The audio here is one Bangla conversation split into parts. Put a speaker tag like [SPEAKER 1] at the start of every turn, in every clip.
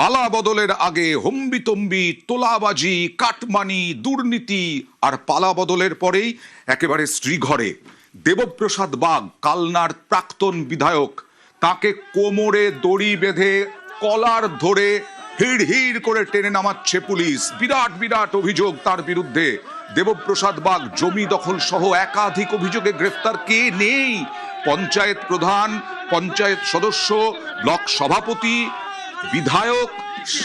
[SPEAKER 1] পালা বদলের আগে হম্বিতম্বি, তোলাবাজি, কাটমানি, দুর্নীতি, আর পালা বদলের পরেই একেবারে শ্রীঘরে দেবপ্রসাদ বাগ, কালনার প্রাক্তন বিধায়ক, তাকে কোমরে দড়ি বেঁধে কলার ধরে হিড় হিড় করে টেনে নামাচ্ছে পুলিশ। বিরাট বিরাট অভিযোগ তার বিরুদ্ধে। দেবপ্রসাদ বাগ জমি দখল সহ একাধিক অভিযোগে গ্রেফতার। কে নেই? পঞ্চায়েত প্রধান, পঞ্চায়েত সদস্য, ব্লক সভাপতি, বিধায়ক,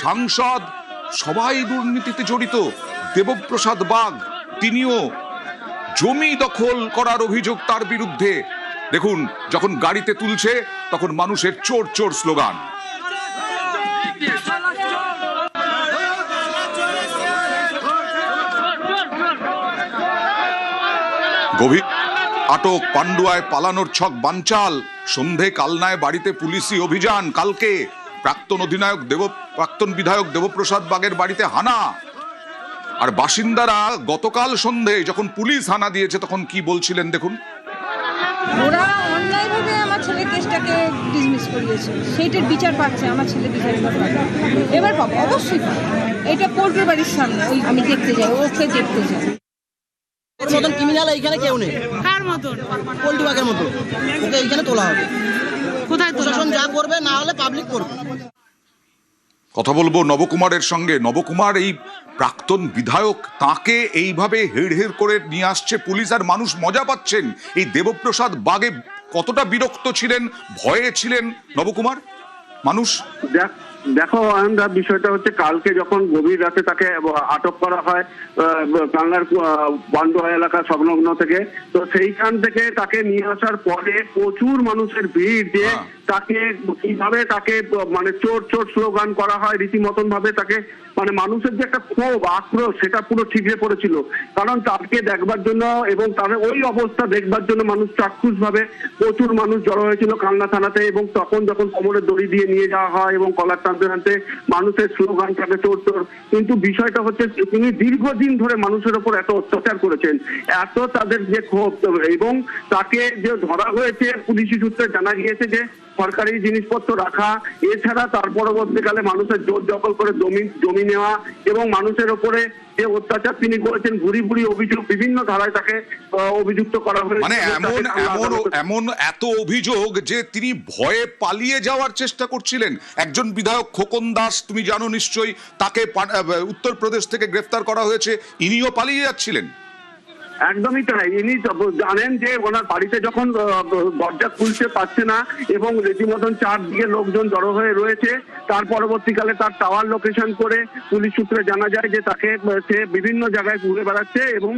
[SPEAKER 1] সাংসদ, সবাই দুর্নীতিতে জড়িত। দেবপ্রসাদ বাগ তিনিও। জমি দখল করার অভিযোগ তার বিরুদ্ধে। দেখুন, যখন গাড়িতে তুলছে তখন মানুষের চোর চোর স্লোগান। গভীর আটক, পান্ডুয়ায় পালানোর ছক বানচাল। সন্ধে কালনায় বাড়িতে পুলিশি অভিযান। কালকে প্রাক্তন বিধায়ক দেবপ্রসাদ বাগের বাড়িতে হানা। আর বাসিন্দারা গতকাল সন্ধে যখন পুলিশ হানা দিয়েছে তখন কি বলছিলেন দেখুন।
[SPEAKER 2] ওরা অন্যায়ভাবে আমার ছেলে কেসটাকে ডিসমিস করিয়েছে, সেইটার বিচার পাচ্ছে আমার ছেলে বিচার এবার পাবো অবশ্যই। এটা পোল্ট্রি বাড়ির সামনে, ওই আমি দেখতে যাই, ওকে দেখতে যাই।
[SPEAKER 3] মতন ক্রিমিনাল এইখানে কেউ নেই।
[SPEAKER 4] কার মতন?
[SPEAKER 3] পোল্ট্রি বাগের মতো। ওকে এইখানে তোলা হবে।
[SPEAKER 4] কোথায়
[SPEAKER 3] প্রশাসন যা করবে, না হলে পাবলিক করবে।
[SPEAKER 1] কথা বলবো নবকুমারের সঙ্গে। নবকুমার, এই প্রাক্তন বিধায়ক, তাকে এইভাবে হেড় হেড় করে নিয়ে আসছে পুলিশ আর মানুষ মজা পাচ্ছেন। এই দেবপ্রসাদ বাগে কতটা বিরক্ত ছিলেন, ভয়ে ছিলেন নবকুমার মানুষ?
[SPEAKER 5] দেখো আনন্দা, বিষয়টা হচ্ছে কালকে যখন গভীর রাতে তাকে আটক করা হয় কালনার পান্ডুয়া এলাকা সংলগ্ন থেকে, তো সেইখান থেকে তাকে নিয়ে আসার পরে প্রচুর মানুষের ভিড়, যে তাকে কিভাবে তাকে মানে চোর চোর স্লোগান করা হয় রীতিমতন ভাবে, তাকে মানে মানুষের যে একটা ক্ষোভ আক্রোশ সেটা পুরো ঠিকরে পড়েছিল। কারণ তাকে দেখবার জন্য এবং তার ওই অবস্থা দেখবার জন্য মানুষ চাক্ষুষ ভাবে প্রচুর মানুষ জড়ো হয়েছিল কালনা থানাতে। এবং তখন যখন কোমরে দড়ি দিয়ে নিয়ে যাওয়া হয় এবং কলার টানতে টানতে মানুষের স্লোগান থাকে চোর চোর। কিন্তু বিষয়টা হচ্ছে তিনি দীর্ঘদিন ধরে মানুষের ওপর এত অত্যাচার করেছেন, এত তাদের যে ক্ষোভ, এবং তাকে যে ধরা হয়েছে পুলিশি সূত্রে জানা গিয়েছে যে সরকারি জিনিসপত্র রাখা, এছাড়া তার পরবর্তীকালে মানুষের জোর দখল করে জমি নেওয়া এবং মানুষের ওপরে যে অত্যাচার তিনি করেছেন, ভুরি ভুরি অভিযোগ, বিভিন্ন ধারায় তাকে অভিযুক্ত করা হয়েছে।
[SPEAKER 1] মানে এমন এত অভিযোগ যে তিনি ভয়ে পালিয়ে যাওয়ার চেষ্টা করছিলেন। একজন বিধায়ক খোকন দাস, তুমি জানো নিশ্চয়ই, তাকে উত্তরপ্রদেশ থেকে গ্রেফতার করা হয়েছে, ইনিও পালিয়ে যাচ্ছিলেন।
[SPEAKER 5] একদমই তাই। ইনি জানেন যে ওনার বাড়িতে যখন দরজা খুলতে পারছে না এবং রীতিমতন চারদিকে লোকজন জড়ো হয়ে রয়েছে, তার পরবর্তীকালে তার টাওয়ার লোকেশন করে পুলিশ সূত্রে জানা যায় যে তাকে সে বিভিন্ন জায়গায় ঘুরে বেড়াচ্ছে এবং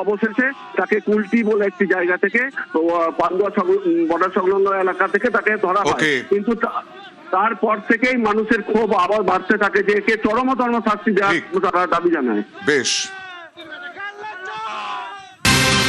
[SPEAKER 5] অবশেষে তাকে কুলটি বলে একটি জায়গা থেকে পান্ডুয়া বর্ডার সংলগ্ন এলাকা থেকে তাকে ধরা হয়। কিন্তু তারপর থেকেই মানুষের ক্ষোভ আবার বাড়তে থাকে যে একে চরমতম শাস্তি দেওয়ার দাবি জানায়।
[SPEAKER 1] বেশ।